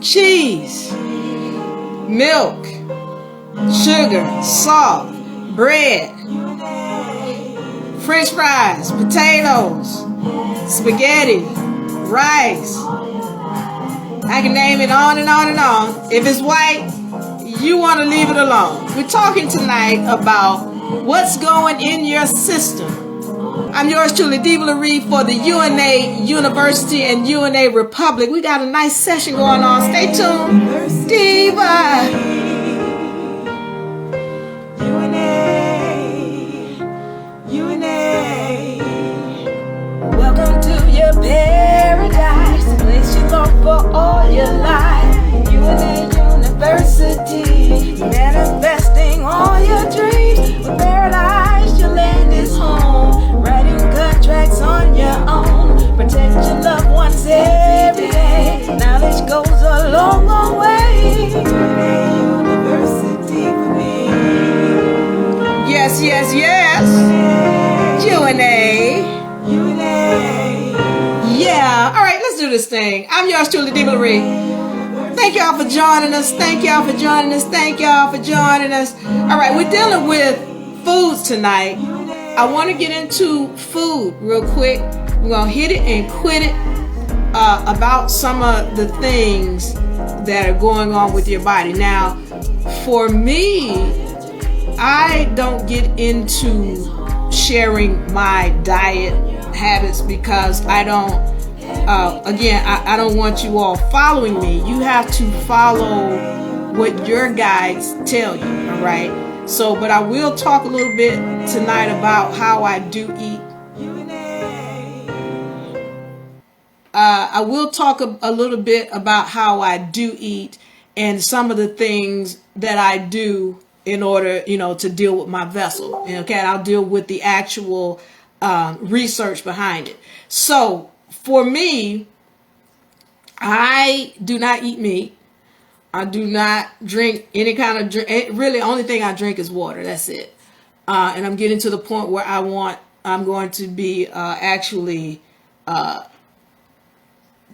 cheese, milk, sugar, salt, bread, French fries, potatoes, spaghetti, rice. I can name it on and on and on. If it's white, you want to leave it alone. We're talking tonight about what's going in your system. I'm yours truly, Diva Lyri, for the UNA University and UNA Republic. We got a nice session going on. Stay tuned. Diva. UNA. Welcome to your paradise, the place you long for all your life. UNA University, manifesting all your dreams. With paradise, your land is home. Writing contracts on your own. Protect your loved ones every day. Knowledge goes a long, long way. UNA University for me. Yes, yes, yes. UNA. Yeah. All right, let's do this thing. I'm yours truly, Diva Lyri. Thank y'all for joining us. Thank y'all for joining us. Thank y'all for joining us. All right, we're dealing with foods tonight. I want to get into food real quick. We're going to hit it and quit it about some of the things that are going on with your body. Now, for me, I don't get into sharing my diet habits because I don't, I don't want you all following me. You have to follow what your guides tell you, all right? So, but I will talk a little bit tonight about how I do eat. I will talk a little bit about how I do eat and some of the things that I do in order, to deal with my vessel. Okay, I'll deal with the actual research behind it. So for me, I do not eat meat. I do not drink any kind of drink. Really, the only thing I drink is water. That's it. And I'm getting to the point where I'm going to be actually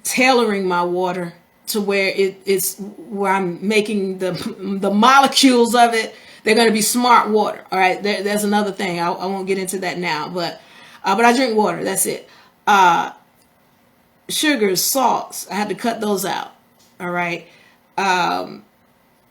tailoring my water to where it's where I'm making the molecules of it. They're going to be smart water. All right. There's another thing. I won't get into that now, but I drink water. That's it. Sugars, salts, I had to cut those out. All right. And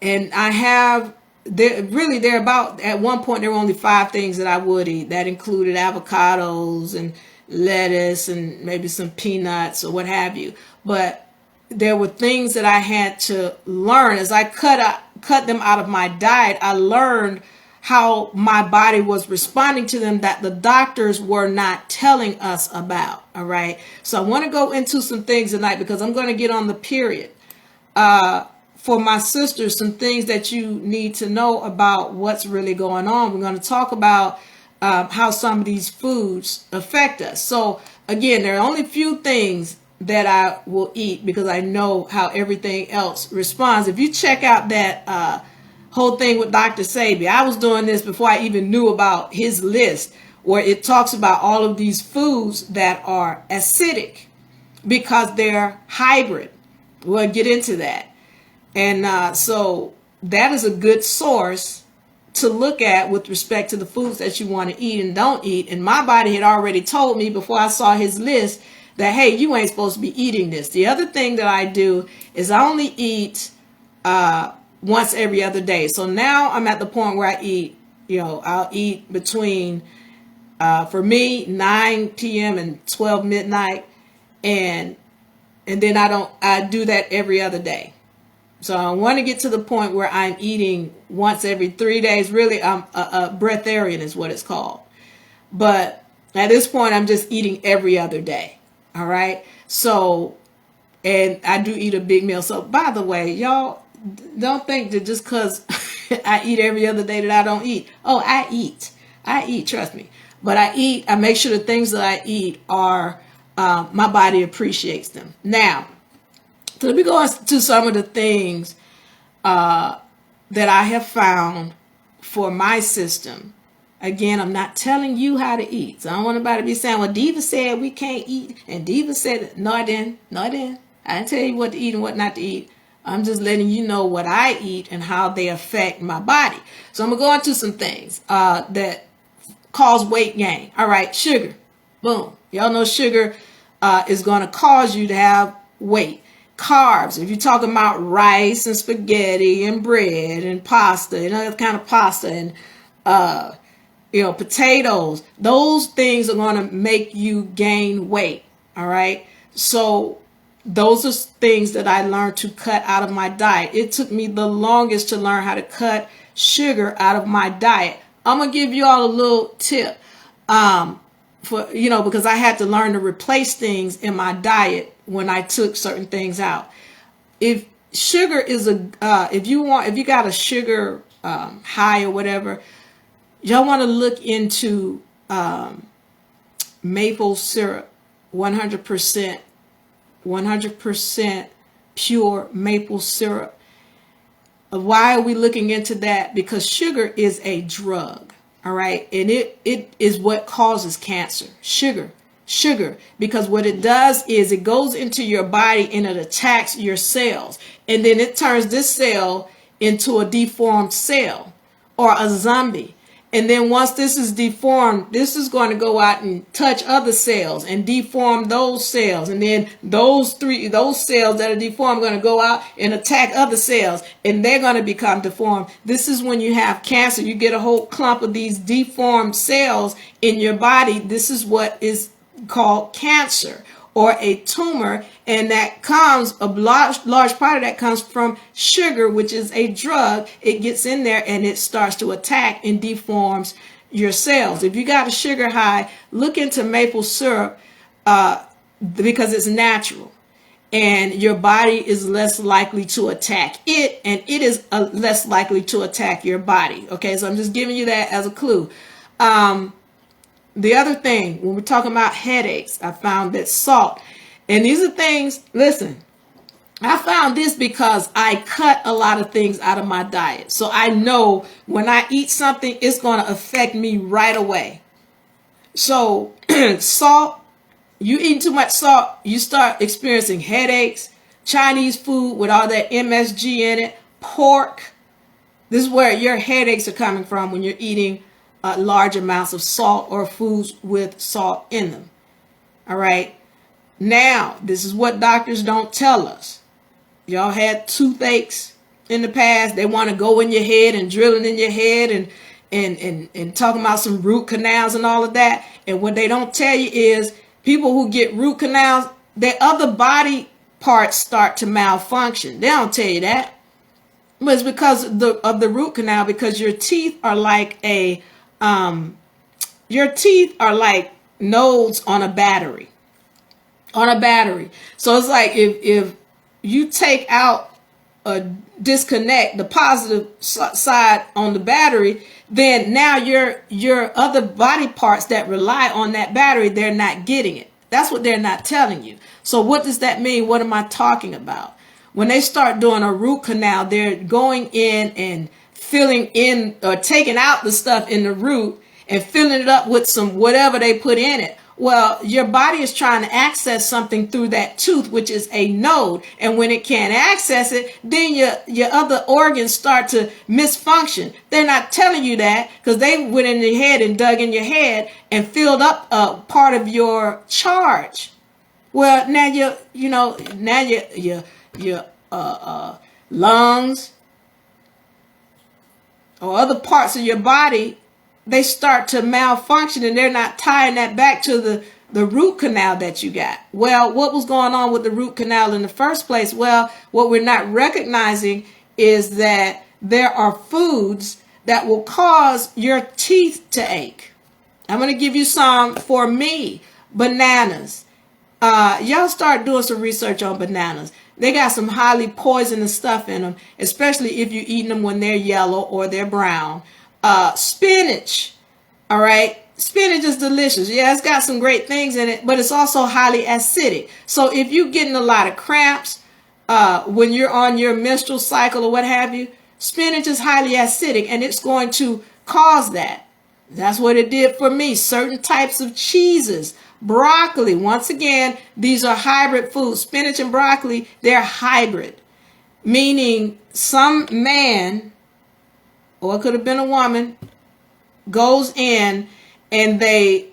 I have, they're about, at one point, there were only 5 things that I would eat. That included avocados and lettuce and maybe some peanuts or what have you. But there were things that I had to learn. As I cut them out of my diet, I learned how my body was responding to them that the doctors were not telling us about. All right. So I want to go into some things tonight because I'm going to get on the period. For my sisters, some things that you need to know about what's really going on. We're going to talk about how some of these foods affect us. So again, there are only few things that I will eat because I know how everything else responds. If you check out that whole thing with Dr. Sabi, I was doing this before I even knew about his list, where it talks about all of these foods that are acidic because they're hybrid. We'll get into that. And so that is a good source to look at with respect to the foods that you want to eat and don't eat. And my body had already told me before I saw his list that, hey, you ain't supposed to be eating this. The other thing that I do is I only eat once every other day. So now I'm at the point where I eat, I'll eat between, for me, 9 p.m. and 12 midnight. And then I do that every other day. So I want to get to the point where I'm eating once every 3 days. Really, I'm a breatharian is what it's called. But at this point, I'm just eating every other day. All right. So, and I do eat a big meal. So by the way, y'all don't think that just because I eat every other day that I don't eat. Oh, I eat, trust me. But I make sure the things that I eat are, my body appreciates them. Now, so let me go to some of the things that I have found for my system. Again, I'm not telling you how to eat. So I don't want anybody to be saying, well, Diva said we can't eat. And Diva said, no, I didn't. I didn't tell you what to eat and what not to eat. I'm just letting you know what I eat and how they affect my body. So I'm going to go into some things that cause weight gain. All right, sugar. Boom. Y'all know sugar is going to cause you to have weight. Carbs, if you're talking about rice and spaghetti and bread and pasta and other kind of pasta and potatoes, those things are going to make you gain weight. All right. So those are things that I learned to cut out of my diet. It took me the longest to learn how to cut sugar out of my diet. I'm going to give you all a little tip because I had to learn to replace things in my diet when I took certain things out. If sugar is if you got a sugar high or whatever, y'all want to look into maple syrup, 100% pure maple syrup. Why are we looking into that? Because sugar is a drug, all right? And it is what causes cancer. Sugar, because what it does is it goes into your body and it attacks your cells. And then it turns this cell into a deformed cell or a zombie. And then once this is deformed, this is going to go out and touch other cells and deform those cells. And then those cells that are deformed are going to go out and attack other cells, and they're going to become deformed. This is when you have cancer. You get a whole clump of these deformed cells in your body. This is what is called cancer or a tumor, and that comes, a large part of that comes from sugar, which is a drug. It gets in there and it starts to attack and deforms your cells. If you got a sugar high, look into maple syrup because it's natural, and your body is less likely to attack it, and it is less likely to attack your body. Okay, so I'm just giving you that as a clue. The other thing, when we're talking about headaches, I found that salt, and these are things, listen, I found this because I cut a lot of things out of my diet. So I know when I eat something, it's going to affect me right away. So salt, you eat too much salt, you start experiencing headaches. Chinese food with all that MSG in it, pork. This is where your headaches are coming from when you're eating large amounts of salt or foods with salt in them. All right. Now, this is what doctors don't tell us. Y'all had toothaches in the past. They want to go in your head and drill it in your head and talking about some root canals and all of that. And what they don't tell you is people who get root canals, their other body parts start to malfunction. They don't tell you that. But it's because of the root canal, because your teeth are like nodes on a battery. So it's like if you take out disconnect the positive side on the battery, then now your other body parts that rely on that battery, they're not getting it. That's what they're not telling you. So what does that mean? What am I talking about? When they start doing a root canal, they're going in and filling in or taking out the stuff in the root and filling it up with some whatever they put in it. Well, your body is trying to access something through that tooth, which is a node. And when it can't access it, then your other organs start to misfunction. They're not telling you that because they went in your head and dug in your head and filled up part of your charge. Well, now your lungs or other parts of your body, they start to malfunction, and they're not tying that back to the root canal that you got. Well, what was going on with the root canal in the first place? Well, what we're not recognizing is that there are foods that will cause your teeth to ache. I'm going to give you some for me. Bananas. Y'all start doing some research on bananas. They got some highly poisonous stuff in them, especially if you're eating them when they're yellow or they're brown. Spinach. All right. Spinach is delicious. Yeah, it's got some great things in it, but it's also highly acidic. So if you're getting a lot of cramps when you're on your menstrual cycle or what have you, spinach is highly acidic, and it's going to cause that. That's what it did for me. Certain types of cheeses. Broccoli. Once again, these are hybrid foods. Spinach and broccoli, they're hybrid. meaning some man, or it could have been a woman, goes in and they,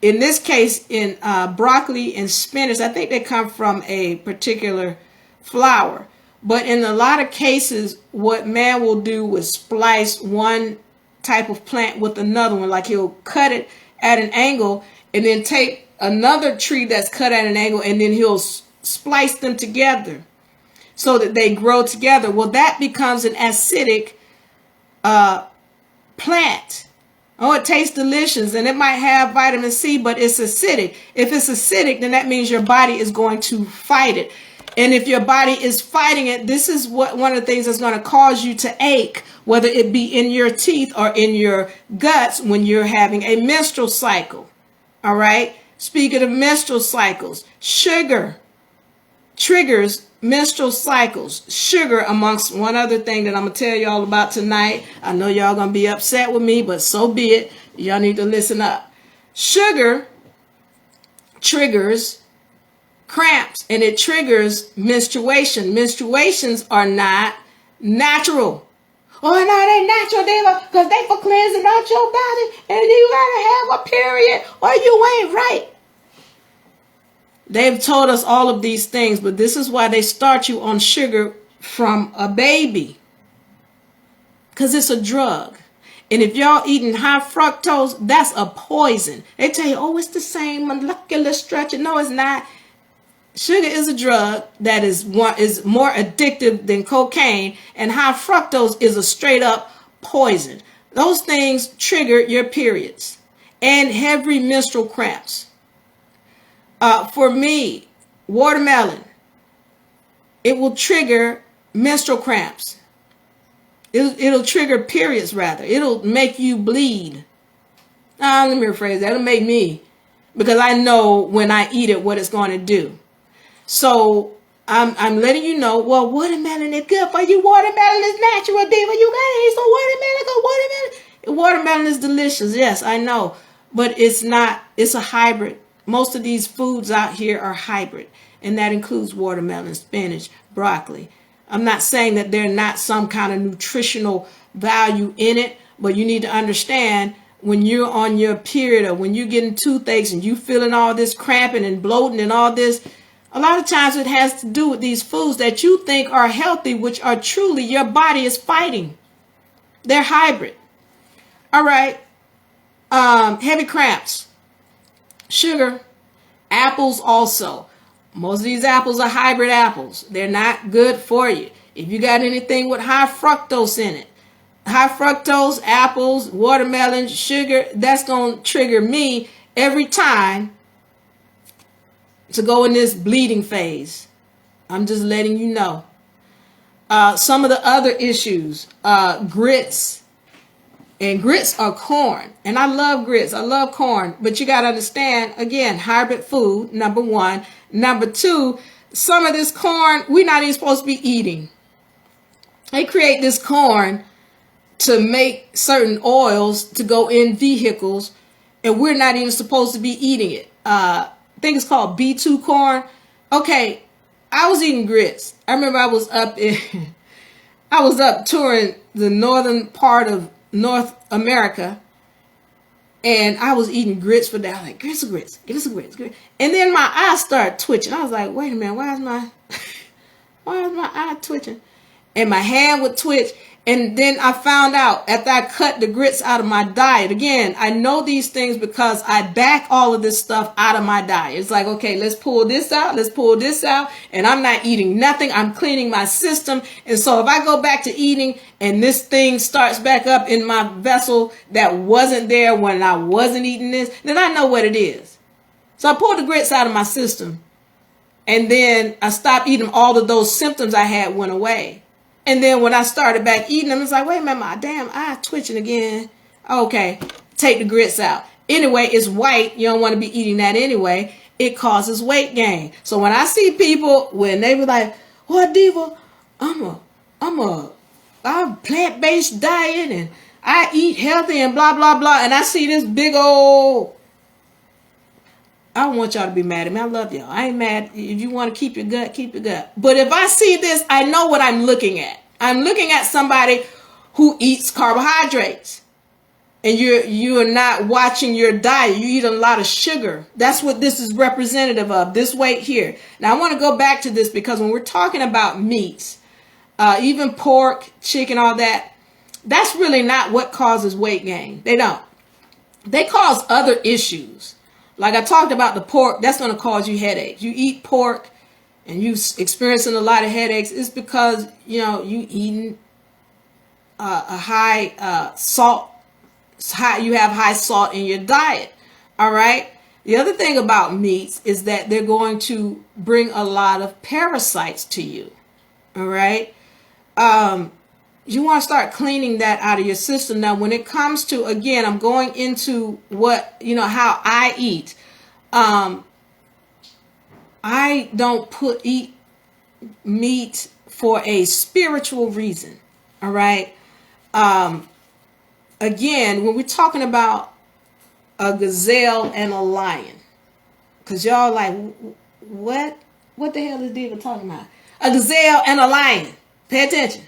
in this case, in broccoli and spinach, I think they come from a particular flower. But in a lot of cases, what man will do is splice one type of plant with another one. Like he'll cut it at an angle and then take another tree that's cut at an angle and then he'll splice them together so that they grow together. Well, that becomes an acidic plant. Oh, it tastes delicious and it might have vitamin C, but it's acidic. If it's acidic, then that means your body is going to fight it. And if your body is fighting it, this is one of the things that's going to cause you to ache, whether it be in your teeth or in your guts when you're having a menstrual cycle. All right. Speaking of menstrual cycles, sugar triggers menstrual cycles. Sugar, amongst one other thing that I'm going to tell y'all about tonight. I know y'all going to be upset with me, but so be it. Y'all need to listen up. Sugar triggers cramps, and it triggers menstruation. Menstruations are not natural. Oh, no, they natural, Diva, because they for cleansing out your body, and you gotta have a period, or you ain't right. They've told us all of these things, but this is why they start you on sugar from a baby, because it's a drug. And if y'all eating high fructose, that's a poison. They tell you, oh, it's the same molecular structure. No, it's not. Sugar is a drug that is more addictive than cocaine, and high fructose is a straight up poison. Those things trigger your periods and heavy menstrual cramps. For me, watermelon, it will trigger menstrual cramps. It'll trigger periods, rather. It'll make you bleed. Let me rephrase that. It'll make me, because I know when I eat it what it's going to do. So I'm letting you know, well, watermelon is good for you. Watermelon is natural, Diva. You gotta eat some watermelon. Watermelon is delicious. Yes, I know. But it's not, it's a hybrid. Most of these foods out here are hybrid. And that includes watermelon, spinach, broccoli. I'm not saying that there's not some kind of nutritional value in it, but you need to understand when you're on your period or when you're getting toothaches and you feeling all this cramping and bloating and all this, a lot of times it has to do with these foods that you think are healthy, which are truly your body is fighting. They're hybrid. All right. Heavy cramps. Sugar. Apples also. Most of these apples are hybrid apples. They're not good for you. If you got anything with high fructose in it, high fructose, apples, watermelon, sugar, that's going to trigger me every time to go in this bleeding phase. I'm just letting you know. Some of the other issues, grits. And grits are corn. And I love grits. I love corn. But you got to understand, again, hybrid food, number one. Number two, some of this corn we're not even supposed to be eating. They create this corn to make certain oils to go in vehicles, and we're not even supposed to be eating it. I think it's called B2 corn. Okay, I was eating grits. I remember I was up touring the northern part of North America, and I was eating grits for that. I was like, grits are grits. Give us some grits. And then my eyes started twitching. I was like, wait a minute, why is my eye twitching? And my hand would twitch. And then I found out after I cut the grits out of my diet. Again, I know these things because I back all of this stuff out of my diet. It's like, okay, let's pull this out. Let's pull this out. And I'm not eating nothing. I'm cleaning my system. And so if I go back to eating and this thing starts back up in my vessel that wasn't there when I wasn't eating this, then I know what it is. So I pulled the grits out of my system. And then I stopped eating. All of those symptoms I had went away. And then when I started back eating them, it's like, wait a minute, my damn eye twitching again. Okay, take the grits out. Anyway, it's white. You don't want to be eating that anyway. It causes weight gain. So when I see people, when they were like, well, Diva, I'm plant-based diet and I eat healthy and blah, blah, blah. And I see this big old I don't want y'all to be mad at me. I love y'all. I ain't mad. If you want to keep your gut, keep your gut. But if I see this, I know what I'm looking at. I'm looking at somebody who eats carbohydrates. And you're not watching your diet. You eat a lot of sugar. That's what this is representative of, this weight here. Now, I want to go back to this because when we're talking about meats, even pork, chicken, all that, that's really not what causes weight gain. They don't. They cause other issues. Like I talked about the pork, that's going to cause you headaches. You eat pork and you experiencing a lot of headaches. It's because, you eating a high salt. You have high salt in your diet. All right. The other thing about meats is that they're going to bring a lot of parasites to you. All right. You want to start cleaning that out of your system. Now, when it comes to, again, I'm going into how I eat. I don't eat meat for a spiritual reason. All right. Again, when we're talking about a gazelle and a lion, because y'all like, what the hell is Diva talking about? A gazelle and a lion. Pay attention.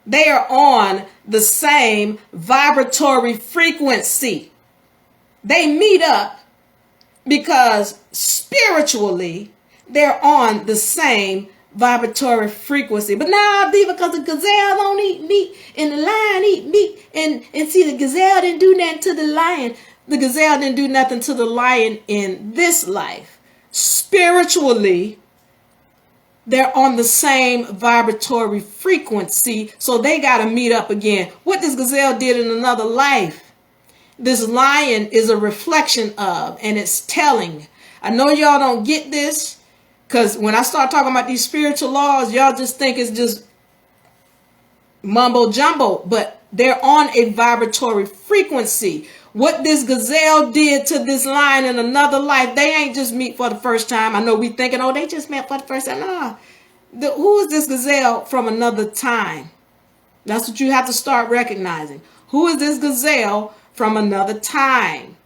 They are on the same vibratory frequency. They meet up because spiritually they're on the same vibratory frequency. But now, Diva, because the gazelle don't eat meat and the lion eat meat, and see, the gazelle didn't do nothing to the lion. The gazelle didn't do nothing to the lion in this life. Spiritually, they're on the same vibratory frequency, so they got to meet up again. What this gazelle did in another life, this lion is a reflection of, and it's telling. I know y'all don't get this, because when I start talking about these spiritual laws, y'all just think it's just mumbo jumbo, but they're on a vibratory frequency. What this gazelle did to this lion in another life, they ain't just meet for the first time. I know we thinking, oh, they just met for the first time. Nah, who is this gazelle from another time? That's what you have to start recognizing. Who is this gazelle from another time?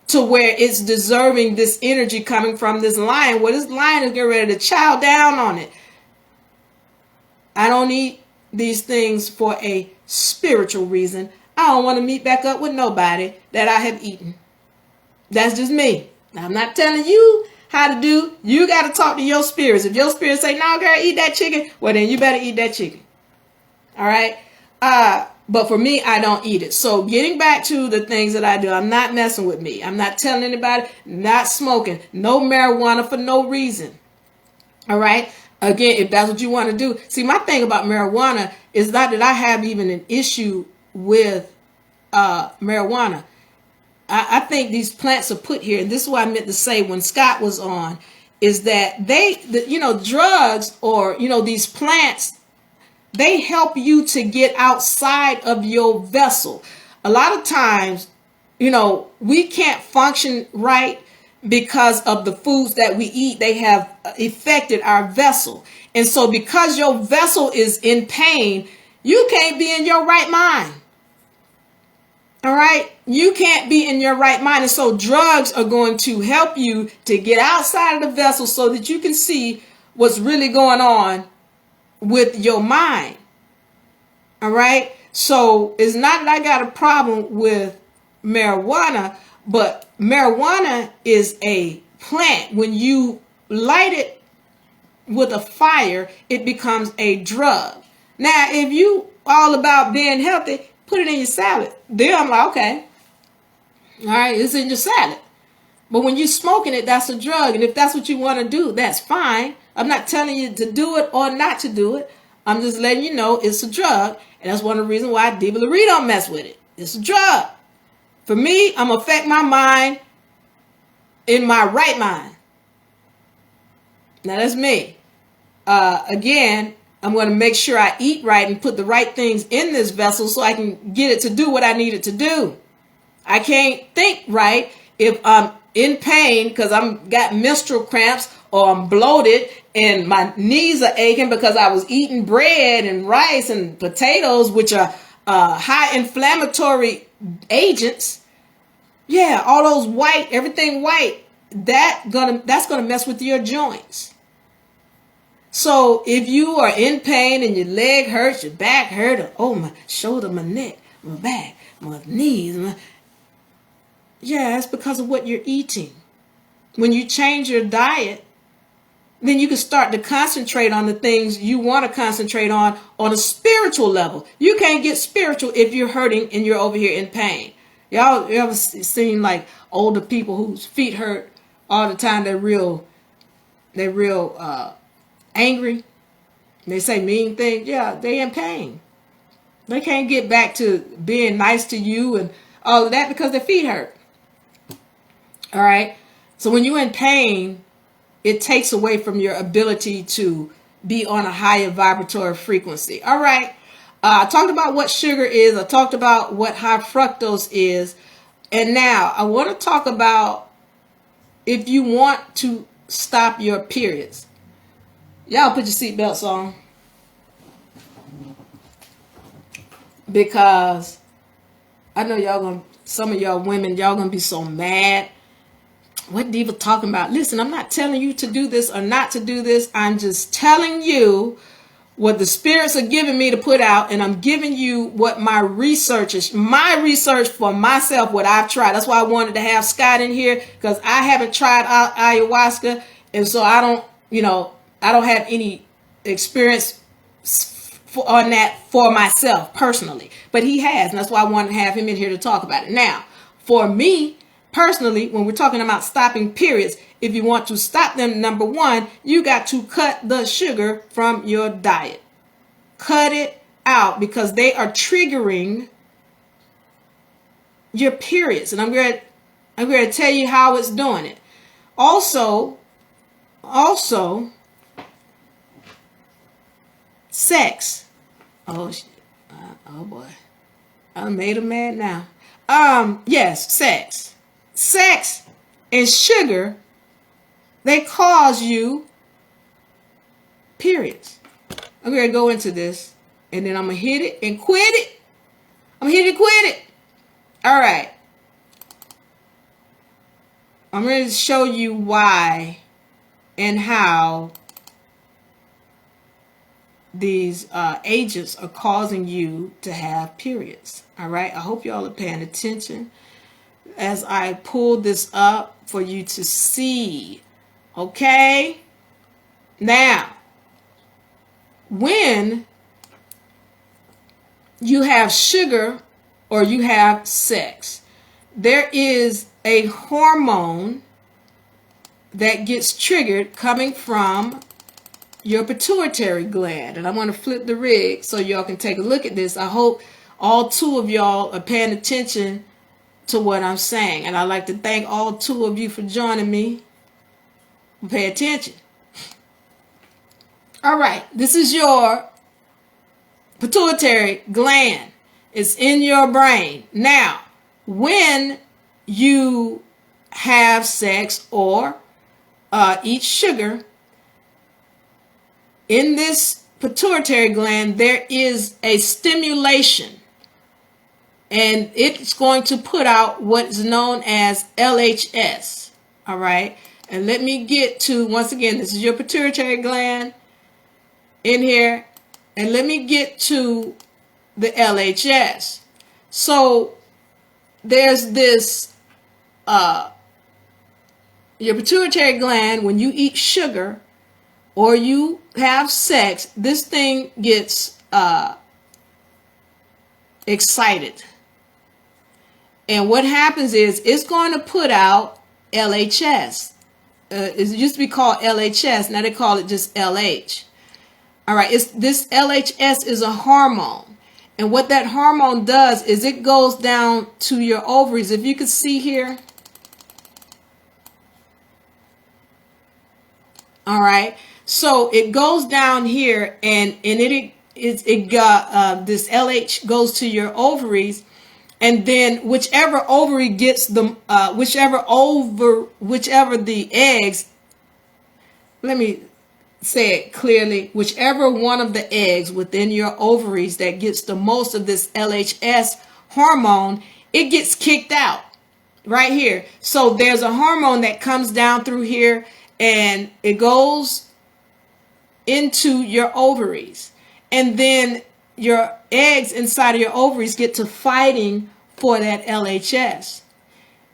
To where it's deserving this energy coming from this lion. Well, this lion is getting ready to chow down on it. I don't eat these things for a spiritual reason. I don't want to meet back up with nobody that I have eaten. That's just me. I'm not telling you how to do. You got to talk to your spirits. If your spirit say, no, girl, eat that chicken, well, then you better eat that chicken. All right? But for me, I don't eat it. So getting back to the things that I do, I'm not messing with me. I'm not telling anybody, not smoking, no marijuana for no reason. All right. Again, if that's what you want to do. See, my thing about marijuana is not that I have even an issue with marijuana. I think these plants are put here. And this is what I meant to say when Scott was on, is that drugs or, these plants, they help you to get outside of your vessel. A lot of times, we can't function right because of the foods that we eat. They have affected our vessel. And so because your vessel is in pain, you can't be in your right mind. All right? You can't be in your right mind. And so drugs are going to help you to get outside of the vessel so that you can see what's really going on with your mind. All right. So it's not that I got a problem with marijuana, but marijuana is a plant. When you light it with a fire, it becomes a drug. Now, if you all about being healthy, put it in your salad. Then I'm like, okay. All right. It's in your salad. But when you're smoking it, that's a drug. And if that's what you want to do, that's fine. I'm not telling you to do it or not to do it. I'm just letting you know it's a drug. And that's one of the reasons why Diva Lyri don't mess with it. It's a drug. For me, I'm going to affect my mind in my right mind. Now, that's me. Again, I'm going to make sure I eat right and put the right things in this vessel so I can get it to do what I need it to do. I can't think right if I'm in pain because I'm got menstrual cramps or I'm bloated and my knees are aching because I was eating bread and rice and potatoes, which are high inflammatory agents. Yeah, all those white, everything white that's gonna mess with your joints. So if you are in pain and your leg hurts, your back hurt, or oh, my shoulder, my neck, my back, my knees, yeah, it's because of what you're eating. When you change your diet, then you can start to concentrate on the things you want to concentrate on a spiritual level. You can't get spiritual if you're hurting and you're over here in pain. Y'all ever seen like older people whose feet hurt all the time? They're real angry. They say mean things. Yeah, they in pain. They can't get back to being nice to you and all of that because their feet hurt. All right. So when you're in pain, it takes away from your ability to be on a higher vibratory frequency. All right. I talked about what sugar is. I talked about what high fructose is. And now I want to talk about if you want to stop your periods. Y'all put your seatbelts on. Because I know some of y'all women, y'all gonna be so mad. What Diva talking about? Listen, I'm not telling you to do this or not to do this. I'm just telling you what the spirits are giving me to put out, and I'm giving you what my research is. My research for myself, what I've tried. That's why I wanted to have Scott in here, because I haven't tried ayahuasca, and so I don't have any experience on that for myself personally. But he has, and that's why I wanted to have him in here to talk about it. Now, for me, personally, when we're talking about stopping periods, if you want to stop them, number one, you got to cut the sugar from your diet. Cut it out because they are triggering your periods. And I'm going to tell you how it's doing it. Also, sex. Oh boy. I made him mad now. Yes, sex. Sex and sugar, they cause you periods. I'm going to go into this, and then I'm going to hit it and quit it. I'm going to hit it and quit it. All right. I'm going to show you why and how these agents are causing you to have periods. All right. I hope y'all are paying attention as I pull this up for you to see. Okay? Now, when you have sugar or you have sex, there is a hormone that gets triggered coming from your pituitary gland. And I want to flip the rig so y'all can take a look at this. I hope all two of y'all are paying attention to what I'm saying. And I'd like to thank all two of you for joining me. Pay attention. All right. This is your pituitary gland. It's in your brain. Now, when you have sex or eat sugar, in this pituitary gland, there is a stimulation. And it's going to put out what's known as LHS. All right. And let me get to, once again, this is your pituitary gland in here. And let me get to the LHS. So there's this, your pituitary gland, when you eat sugar or you have sex, this thing gets excited. And what happens is it's going to put out LHS. It used to be called LHS. Now they call it just LH. All right. This LHS is a hormone. And what that hormone does is it goes down to your ovaries. If you can see here. All right. So it goes down here and it got this LH goes to your ovaries. And then whichever ovary gets the, whichever the eggs, let me say it clearly, whichever one of the eggs within your ovaries that gets the most of this LHS hormone, it gets kicked out. right here. So there's a hormone that comes down through here and it goes into your ovaries. And then your eggs inside of your ovaries get to fighting for that LHS.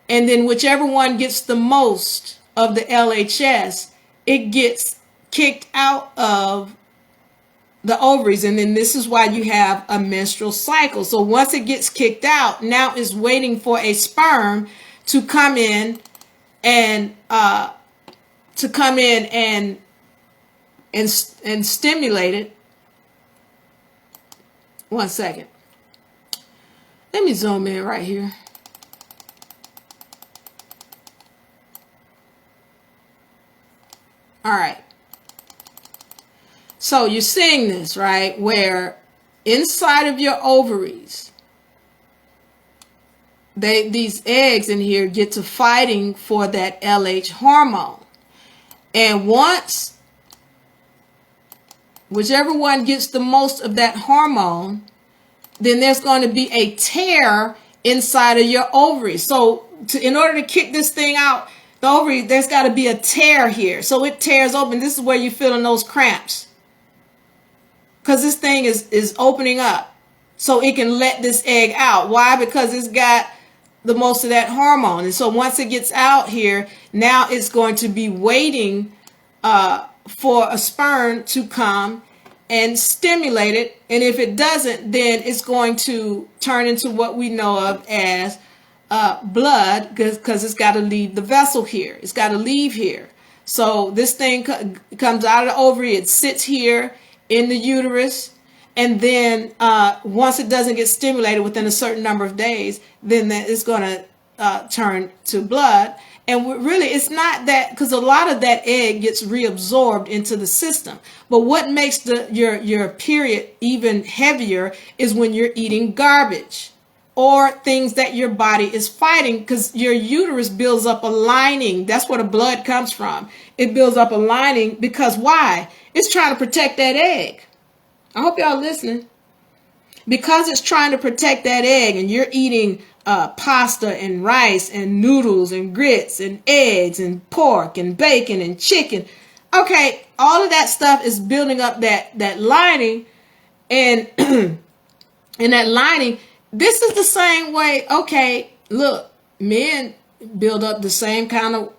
And then whichever one gets the most of the LHS, it gets kicked out of the ovaries. And then this is why you have a menstrual cycle. So once it gets kicked out, now it's waiting for a sperm to come in and and stimulate it. One second. Let me zoom in right here. All right. So you're seeing this, right? Where inside of your ovaries, these eggs in here get to fighting for that LH hormone. And once whichever one gets the most of that hormone, then there's going to be a tear inside of your ovaries. So in order to kick this thing out, the ovary, there's got to be a tear here. So it tears open. This is where you're feeling those cramps. Because this thing is opening up. So it can let this egg out. Why? Because it's got the most of that hormone. And so once it gets out here, now it's going to be waiting for a sperm to come and stimulate it. And if it doesn't, then it's going to turn into what we know of as blood, because it's got to leave the vessel here. It's got to leave here. So this thing comes out of the ovary. It sits here in the uterus. And then once it doesn't get stimulated within a certain number of days, then it's going to turn to blood. And really, it's not that, because a lot of that egg gets reabsorbed into the system. But what makes your period even heavier is when you're eating garbage or things that your body is fighting, because your uterus builds up a lining. That's where the blood comes from. It builds up a lining because why? It's trying to protect that egg. I hope y'all listening. Because it's trying to protect that egg, and you're eating pasta and rice and noodles and grits and eggs and pork and bacon and chicken. Okay, all of that stuff is building up that lining, and in that lining, this is the same way. Okay, look, men build up the same kind of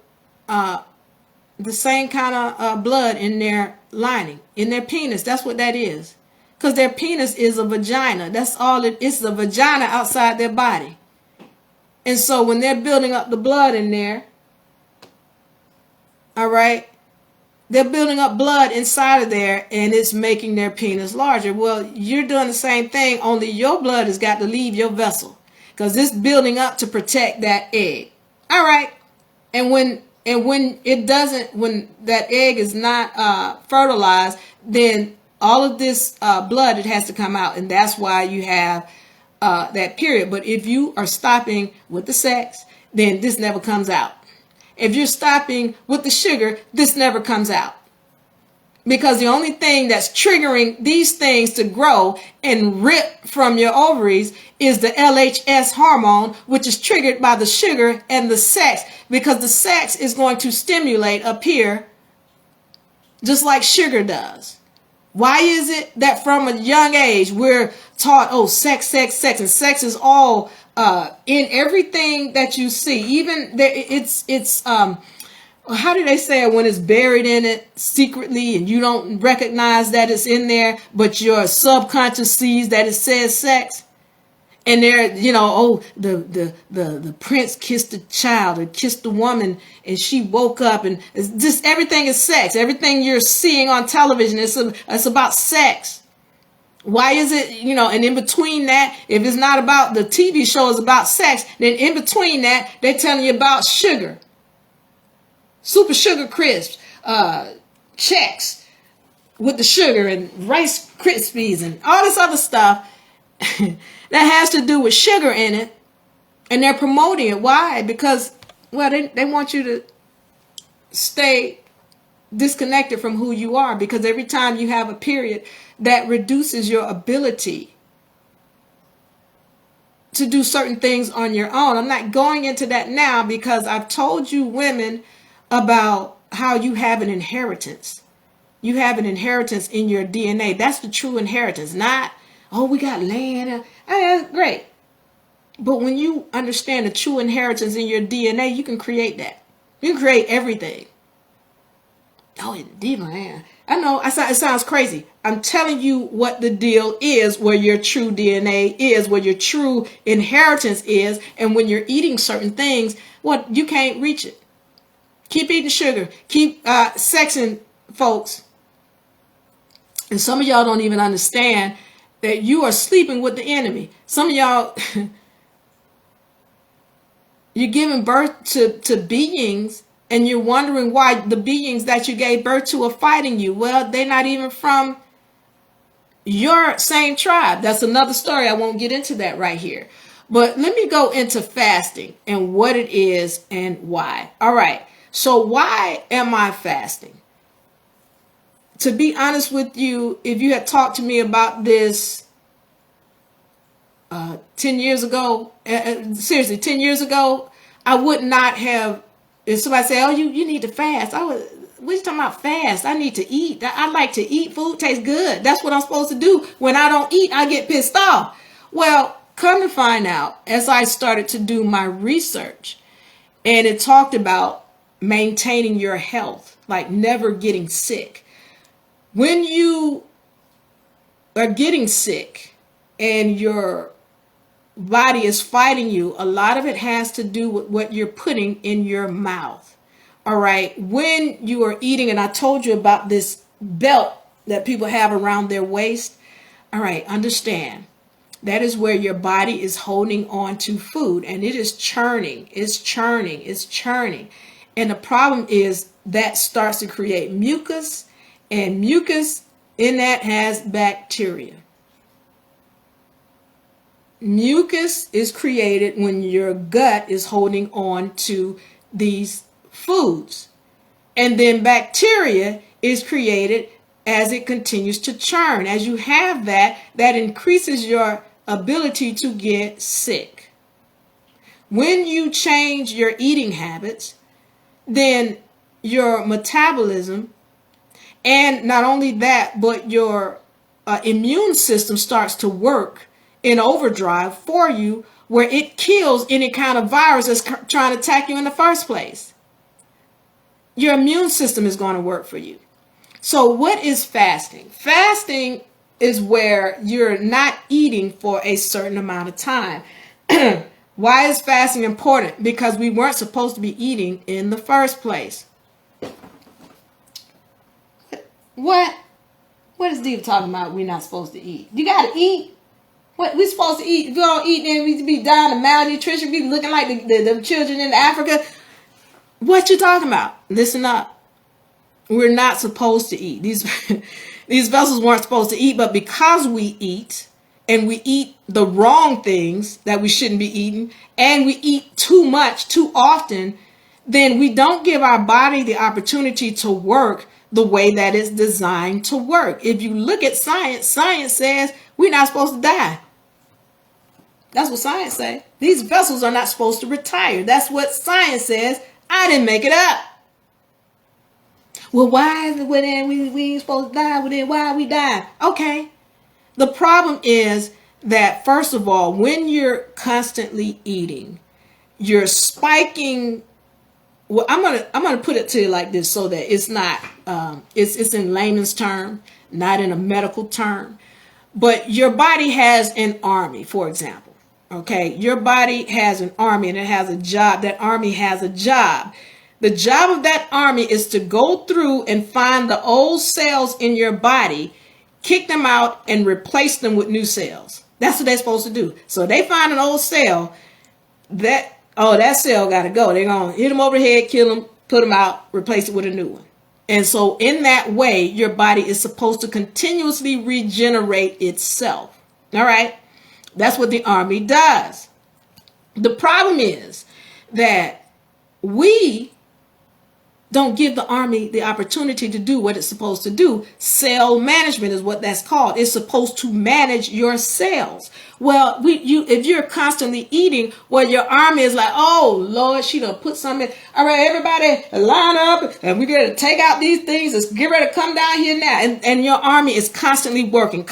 blood in their lining, in their penis. That's what that is. Because their penis is a vagina. That's all it is, a vagina outside their body. And so when they're building up the blood in there, all right, they're building up blood inside of there, and it's making their penis larger. Well, you're doing the same thing, only your blood has got to leave your vessel, because it's building up to protect that egg. All right. And when it doesn't, when that egg is not fertilized, then all of this blood, it has to come out. And that's why you have that period. But if you are stopping with the sex, then this never comes out. If you're stopping with the sugar, this never comes out. Because the only thing that's triggering these things to grow and rip from your ovaries is the LHS hormone, which is triggered by the sugar and the sex. Because the sex is going to stimulate up here, just like sugar does. Why is it that from a young age we're taught, oh, sex, sex, sex, and sex is all in everything that you see? Even it's how do they say it, when it's buried in it secretly and you don't recognize that it's in there, but your subconscious sees that it says sex? And there, oh, the prince kissed the child or kissed the woman, and she woke up, and it's just everything is sex. Everything you're seeing on television, it's about sex. Why is it, and in between that, if it's not about the TV show, is about sex, then in between that, they're telling you about sugar. Super Sugar Crisps, checks with the sugar, and Rice Krispies, and all this other stuff that has to do with sugar in it, and they're promoting it. Why? Because, well, they want you to stay disconnected from who you are, because every time you have a period, that reduces your ability to do certain things on your own. I'm not going into that now because I've told you women about how you have an inheritance. You have an inheritance in your DNA. That's the true inheritance. Not, oh, we got land. That's great. But when you understand the true inheritance in your DNA, you can create that. You can create everything. Oh, it's Diva, man. I know it sounds crazy. I'm telling you what the deal is, where your true DNA is, where your true inheritance is. And when you're eating certain things, well, you can't reach it. Keep eating sugar. Keep sexing folks. And some of y'all don't even understand that you are sleeping with the enemy. Some of y'all, you're giving birth to beings, and you're wondering why the beings that you gave birth to are fighting you. Well, they're not even from your same tribe. That's another story. I won't get into that right here. But let me go into fasting and what it is and why. All right. So why am I fasting? To be honest with you, if you had talked to me about this 10 years ago, seriously, 10 years ago, I would not have. If somebody say, oh, you need to fast, what are you talking about fast? I need to eat. I like to eat. Food tastes good. That's what I'm supposed to do. When I don't eat, I get pissed off. Well, come to find out, as I started to do my research, and it talked about maintaining your health, like never getting sick. When you are getting sick and your body is fighting you, a lot of it has to do with what you're putting in your mouth. All right. When you are eating, and I told you about this belt that people have around their waist. All right. Understand that is where your body is holding on to food, and it is churning. It's churning. It's churning. And the problem is that starts to create mucus, and mucus in that has bacteria. Mucus is created when your gut is holding on to these foods. And then bacteria is created as it continues to churn. As you have that, that increases your ability to get sick. When you change your eating habits, then your metabolism, and not only that, but your immune system starts to work in overdrive for you, where it kills any kind of virus that's trying to attack you in the first place. Your immune system is going to work for you. So what is fasting? Fasting is where you're not eating for a certain amount of time. Why is fasting important? Because we weren't supposed to be eating in the first place. What is Diva talking about? We're not supposed to eat. You got to eat. What we supposed to eat? If you don't eat, then we be dying of malnutrition. We be looking like the children in Africa. What you talking about? Listen up. We're not supposed to eat. These vessels weren't supposed to eat, but because we eat, and we eat the wrong things that we shouldn't be eating, and we eat too much, too often, then we don't give our body the opportunity to work the way that it's designed to work. If you look at science, science says we're not supposed to die. That's what science says. These vessels are not supposed to retire. That's what science says. I didn't make it up. Well, why is it when we ain't supposed to die? Well, then why are we dying? Okay. The problem is that, first of all, when you're constantly eating, you're spiking. Well, I'm gonna put it to you like this, so that it's not it's in layman's term, not in a medical term. But your body has an army, for example. Okay, your body has an army, and it has a job. That army has a job. The job of that army is to go through and find the old cells in your body, kick them out, and replace them with new cells. That's what they're supposed to do. So they find an old cell, that cell got to go. They're going to hit them over the head, kill them, put them out, replace it with a new one. And so in that way, your body is supposed to continuously regenerate itself. All right. That's what the army does. The problem is that we Don't give the army the opportunity to do what it's supposed to do. Cell management is what that's called. It's supposed to manage your cells. Well, if you're constantly eating, well, your army is like, oh Lord, she done put something in. All right, everybody line up, and we got to take out these things. Let's get ready to come down here now. And your army is constantly working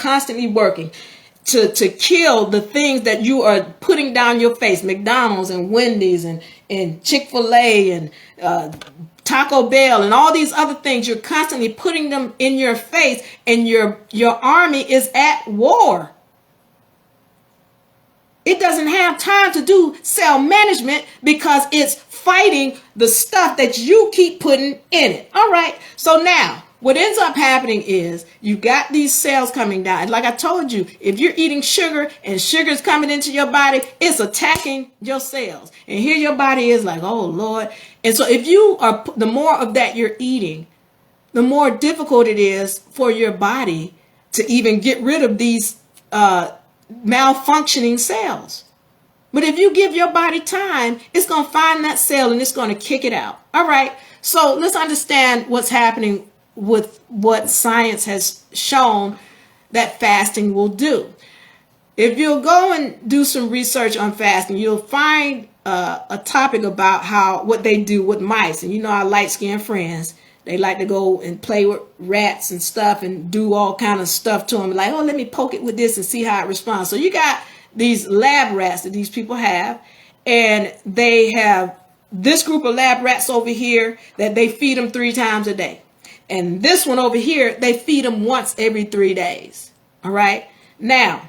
to kill the things that you are putting down your face. McDonald's and Wendy's and Chick-fil-A and Taco Bell and all these other things. You're constantly putting them in your face, and your army is at war. It doesn't have time to do cell management because it's fighting the stuff that you keep putting in it. All right. So now what ends up happening is you got these cells coming down. And like I told you, if you're eating sugar and sugar is coming into your body, it's attacking your cells. And here your body is like, oh Lord. And so if you are, the more of that you're eating, the more difficult it is for your body to even get rid of these malfunctioning cells. But if you give your body time, it's going to find that cell and it's going to kick it out. All right. So let's understand what's happening with what science has shown that fasting will do. If you'll go and do some research on fasting, you'll find a topic about what they do with mice. And you know, our light-skinned friends, they like to go and play with rats and stuff and do all kind of stuff to them. Like, oh, let me poke it with this and see how it responds. So you got these lab rats that these people have, and they have this group of lab rats over here that they feed them 3 times a day. And this one over here, they feed them once every 3 days. All right. Now,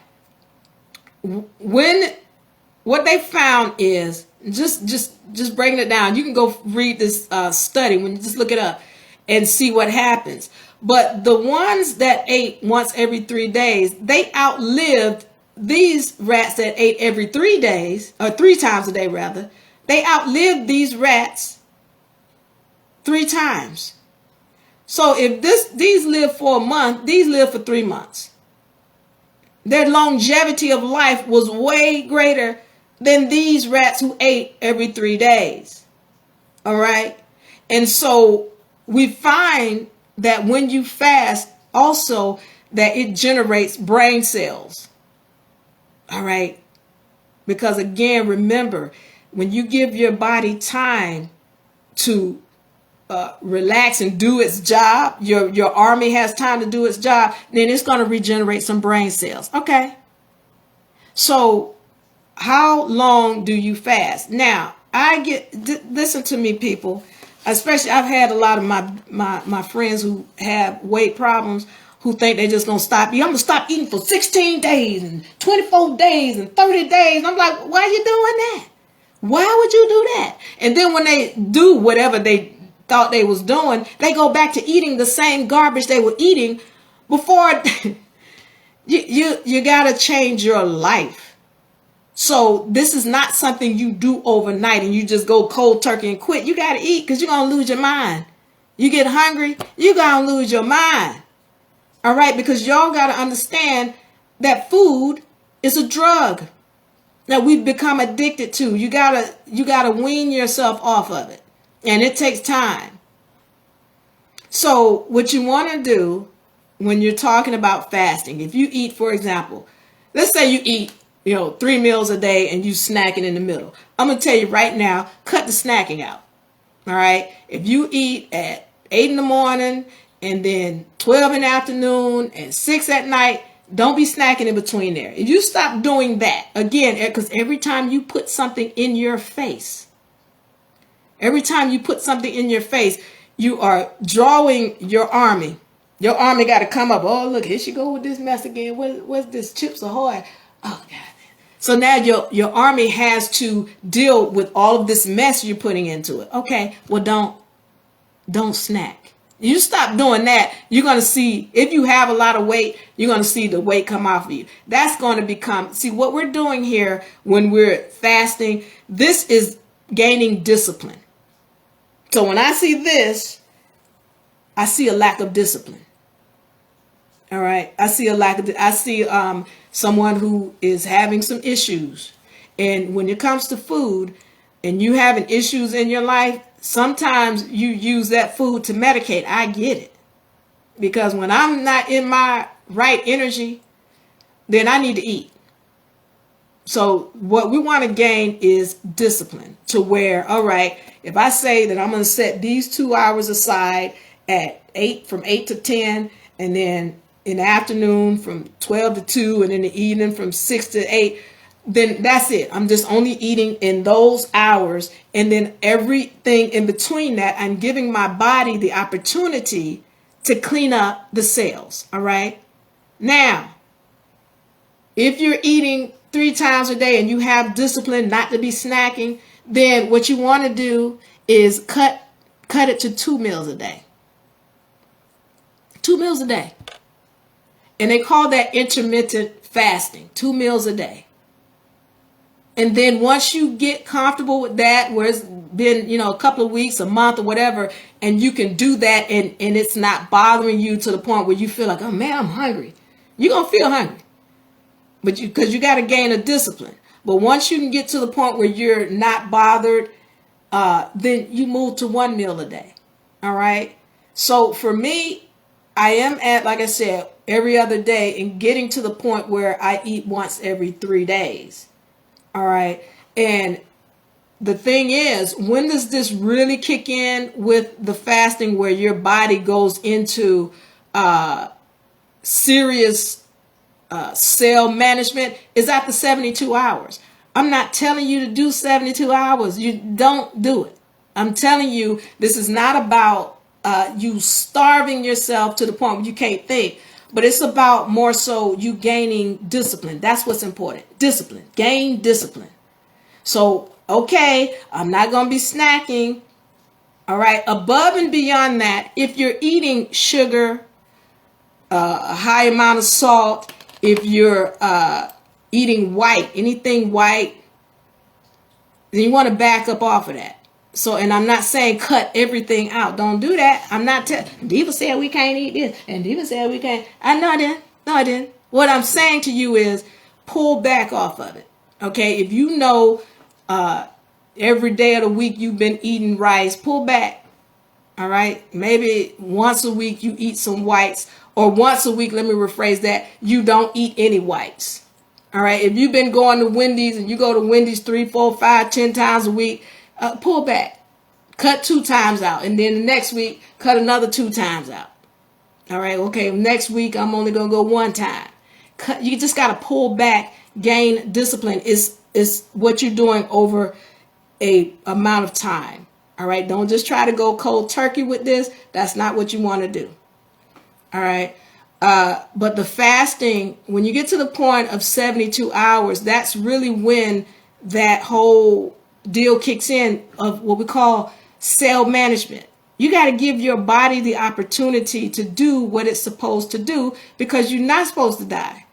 what they found is just breaking it down. You can go read this study when you just look it up and see what happens. But the ones that ate once every 3 days, they outlived these rats that ate every 3 days, or 3 times a day rather. They outlived these rats 3 times. So if these live for a month, these live for 3 months. Their longevity of life was way greater than these rats who ate every 3 days. All right. And so we find that when you fast also that it generates brain cells. All right. Because again, remember, when you give your body time to relax and do its job, your army has time to do its job, then it's going to regenerate some brain cells. Okay. So how long do you fast? Now, listen to me, people, especially I've had a lot of my friends who have weight problems who think they're just going to stop eating. I'm going to stop eating for 16 days and 24 days and 30 days. I'm like, why are you doing that? Why would you do that? And then when they do whatever they thought they was doing, they go back to eating the same garbage they were eating before. You got to change your life. So this is not something you do overnight and you just go cold turkey and quit. You got to eat because you're going to lose your mind. You get hungry, you're going to lose your mind. All right, because y'all got to understand that food is a drug that we've become addicted to. You gotta wean yourself off of it. And it takes time. So what you want to do when you're talking about fasting, if you eat, for example, let's say you eat, 3 meals a day and you snacking in the middle. I'm going to tell you right now, cut the snacking out. All right. If you eat at 8 in the morning and then 12 in the afternoon and 6 at night, don't be snacking in between there. If you stop doing that, again, because every time you put something in your face, you are drawing your army. Your army got to come up. Oh, look, here she go with this mess again. What's this? Chips Ahoy? Oh, God. So now your army has to deal with all of this mess you're putting into it. Okay, well, don't snack. You stop doing that, you're going to see, if you have a lot of weight, you're going to see the weight come off of you. That's going to become, see what we're doing here when we're fasting, this is gaining discipline. So when I see this, I see a lack of discipline. All right. I see someone who is having some issues. And when it comes to food and you having issues in your life, sometimes you use that food to medicate. I get it. Because when I'm not in my right energy, then I need to eat. So what we want to gain is discipline to where, all right, if I say that I'm going to set these 2 hours aside at 8, from 8 to 10, and then in the afternoon from 12 to 2, and in the evening from 6 to 8, then that's it. I'm just only eating in those hours. And then everything in between that, I'm giving my body the opportunity to clean up the cells. All right. Now, if you're eating 3 times a day and you have discipline not to be snacking, then what you want to do is cut it to 2 meals a day. 2 meals a day. And they call that intermittent fasting, 2 meals a day. And then once you get comfortable with that, where it's been, a couple of weeks, a month or whatever, and you can do that and it's not bothering you to the point where you feel like, oh man, I'm hungry. You're going to feel hungry. But because you got to gain a discipline. But once you can get to the point where you're not bothered, then you move to 1 meal a day. All right. So for me, I am at, like I said, every other day, and getting to the point where I eat once every 3 days. All right. And the thing is, when does this really kick in with the fasting, where your body goes into serious cell management? Is after 72 hours. I'm not telling you to do 72 hours. You don't do it. I'm telling you, this is not about you starving yourself to the point where you can't think, but it's about more so you gaining discipline. That's what's important. Discipline. Gain discipline. So, okay, I'm not going to be snacking. All right. Above and beyond that, if you're eating sugar, a high amount of salt, if you're eating white, anything white, then you want to back up off of that. So, and I'm not saying cut everything out. Don't do that. I'm not telling. Diva said we can't eat this, and Diva said we can't. I know I didn't. No, I didn't. What I'm saying to you is pull back off of it. Okay, if you know every day of the week you've been eating rice, pull back. All right, maybe once a week you eat some whites, or once a week, let me rephrase that, you don't eat any whites. All right, if you've been going to Wendy's and you go to Wendy's 3, 4, 5, 10 times a week, pull back. Cut 2 times out, and then the next week cut another 2 times out. All right, okay, next week I'm only gonna go 1 time. You just gotta pull back, gain discipline. Is what you're doing over a amount of time. All right, don't just try to go cold turkey with this. That's not what you want to do. All right, but the fasting, when you get to the point of 72 hours, that's really when that whole deal kicks in of what we call cell management. You got to give your body the opportunity to do what it's supposed to do, because you're not supposed to die.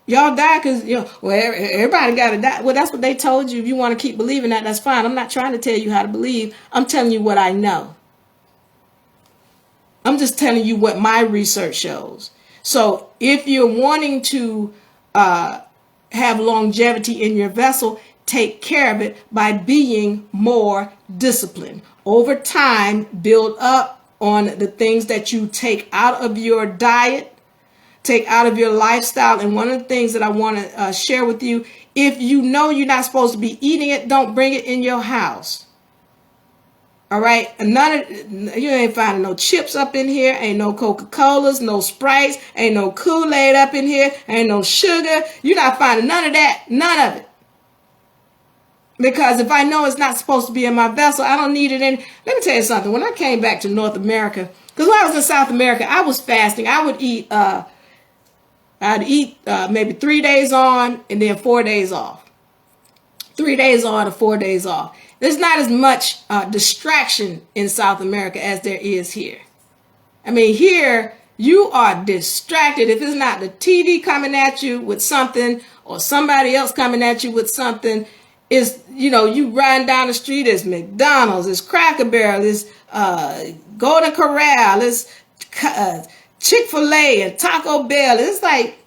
Y'all die because, everybody got to die. Well, that's what they told you. If you want to keep believing that, that's fine. I'm not trying to tell you how to believe. I'm telling you what I know. I'm just telling you what my research shows. So if you're wanting to have longevity in your vessel, take care of it by being more disciplined. Over time, build up on the things that you take out of your diet, take out of your lifestyle. And one of the things that I want to share with you, if you know you're not supposed to be eating it, don't bring it in your house. All right. You ain't finding no chips up in here. Ain't no Coca-Colas, no Sprites, ain't no Kool-Aid up in here. Ain't no sugar. You're not finding none of that. None of it. Because if I know it's not supposed to be in my vessel, I don't need it in. Let me tell you something. When I came back to North America, because when I was in South America, I was fasting. I would eat, maybe 3 days on and then 4 days off. 3 days on and 4 days off. There's not as much distraction in South America as there is here. I mean, here you are distracted. If it's not the TV coming at you with something or somebody else coming at you with something, it's, you riding down the street, it's McDonald's, it's Cracker Barrel, it's Golden Corral, it's Chick-fil-A and Taco Bell. It's like,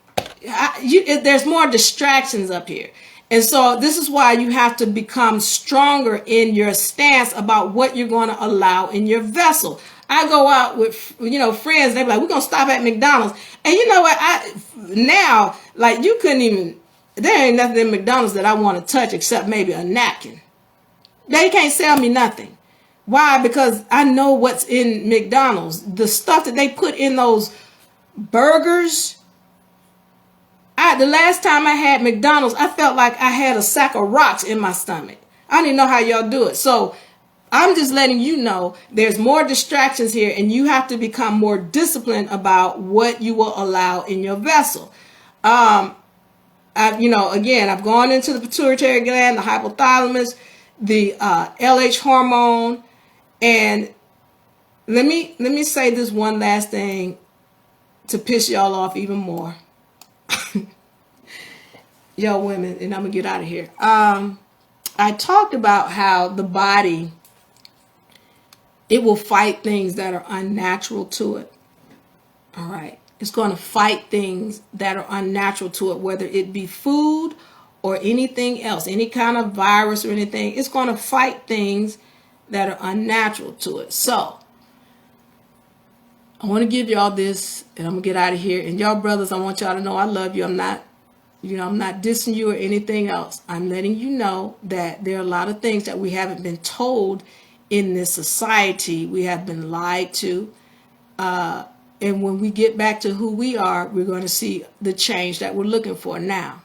there's more distractions up here. And so this is why you have to become stronger in your stance about what you're going to allow in your vessel. I go out with, friends, they be like, we're going to stop at McDonald's. And you know what? Now, like, you couldn't even, there ain't nothing in McDonald's that I want to touch except maybe a napkin. They can't sell me nothing. Why? Because I know what's in McDonald's. The stuff that they put in those burgers. The last time I had McDonald's, I felt like I had a sack of rocks in my stomach. I don't even know how y'all do it. So I'm just letting you know there's more distractions here, and you have to become more disciplined about what you will allow in your vessel. I've gone into the pituitary gland, the hypothalamus, the LH hormone, and let me say this one last thing to piss y'all off even more. Yo, women, and I'm gonna get out of here. I talked about how the body, it will fight things that are unnatural to it. All right. It's going to fight things that are unnatural to it, whether it be food or anything else, any kind of virus or anything. It's going to fight things that are unnatural to it. So I want to give y'all this, and I'm going to get out of here. And y'all brothers, I want y'all to know I love you. I'm not dissing you or anything else. I'm letting you know that there are a lot of things that we haven't been told in this society. We have been lied to. And when we get back to who we are, we're going to see the change that we're looking for now.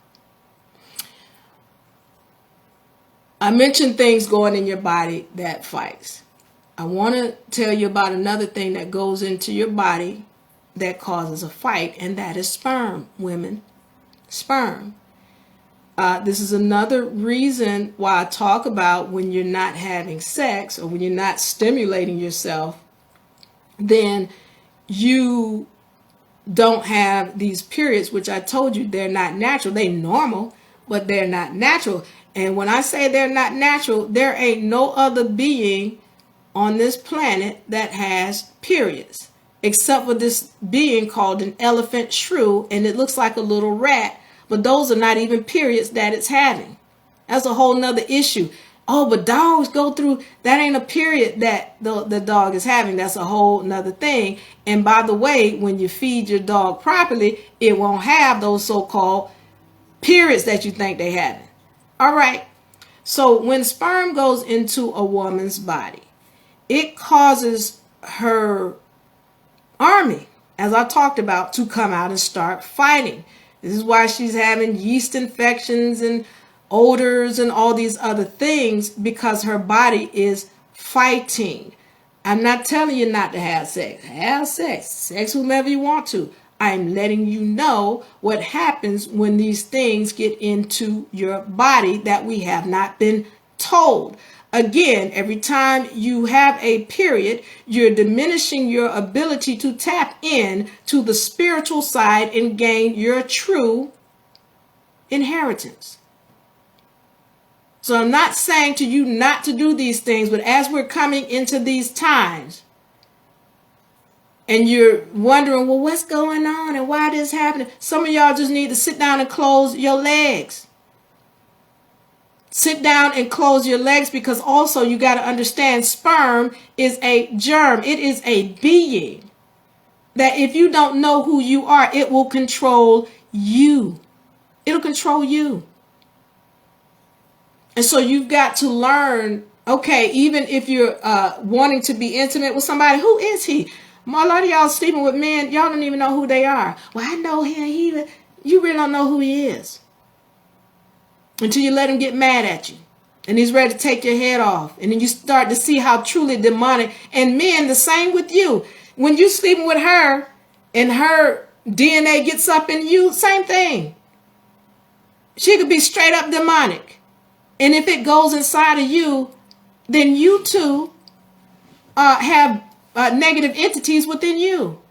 I mentioned things going in your body that fights. I want to tell you about another thing that goes into your body that causes a fight, and that is sperm, women. Sperm. This is another reason why I talk about when you're not having sex or when you're not stimulating yourself, then you don't have these periods, which I told you they're not natural. They're normal, but they're not natural. And when I say they're not natural, there ain't no other being on this planet that has periods, except for this being called an elephant shrew, and it looks like a little rat, but those are not even periods that it's having. That's a whole nother issue. Oh, but dogs go through, that ain't a period that the dog is having. That's a whole nother thing. And by the way, when you feed your dog properly, it won't have those so-called periods that you think they have. All right. So when sperm goes into a woman's body, it causes her army, as I talked about, to come out and start fighting. This is why she's having yeast infections and odors and all these other things, because her body is fighting. I'm not telling you not to have sex. Have sex. Sex whomever you want to. I'm letting you know what happens when these things get into your body that we have not been told. Again, every time you have a period, you're diminishing your ability to tap in to the spiritual side and gain your true inheritance. So I'm not saying to you not to do these things, but as we're coming into these times and you're wondering, well, what's going on and why this is happening? Some of y'all just need to sit down and close your legs. Sit down and close your legs, because also you got to understand sperm is a germ. It is a being that if you don't know who you are, it will control you. It'll control you. And so you've got to learn, okay, even if you're wanting to be intimate with somebody, who is he? A lot of y'all sleeping with men, y'all don't even know who they are. Well, I know him. You really don't know who he is until you let him get mad at you. And he's ready to take your head off. And then you start to see how truly demonic. And men, the same with you. When you're sleeping with her and her DNA gets up in you, same thing. She could be straight up demonic. And if it goes inside of you, then you too have negative entities within you.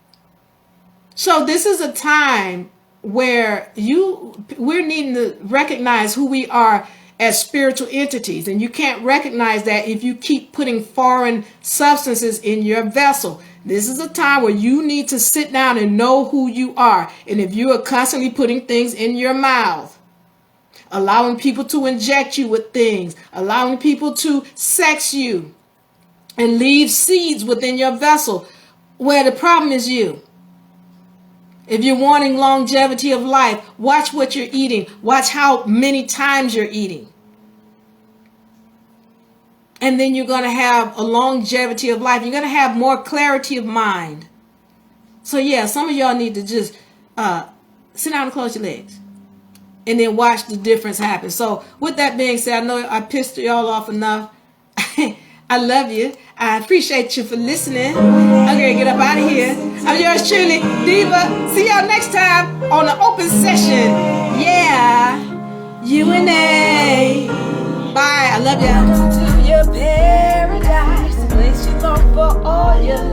So this is a time where we're needing to recognize who we are as spiritual entities. And you can't recognize that if you keep putting foreign substances in your vessel. This is a time where you need to sit down and know who you are. And if you are constantly putting things in your mouth allowing people to inject you with things, allowing people to sex you and leave seeds within your vessel, where the problem is you. If you're wanting longevity of life, watch what you're eating. Watch how many times you're eating. And then you're going to have a longevity of life. You're going to have more clarity of mind. So yeah, some of y'all need to just sit down and close your legs. And then watch the difference happen. So with that being said, I know I pissed y'all off enough. I love you. I appreciate you for listening. I'm going to get up out of here. I'm yours truly, Diva. See y'all next time on the open session. Yeah. U&A. Bye. I love y'all. To your paradise, place you long for all your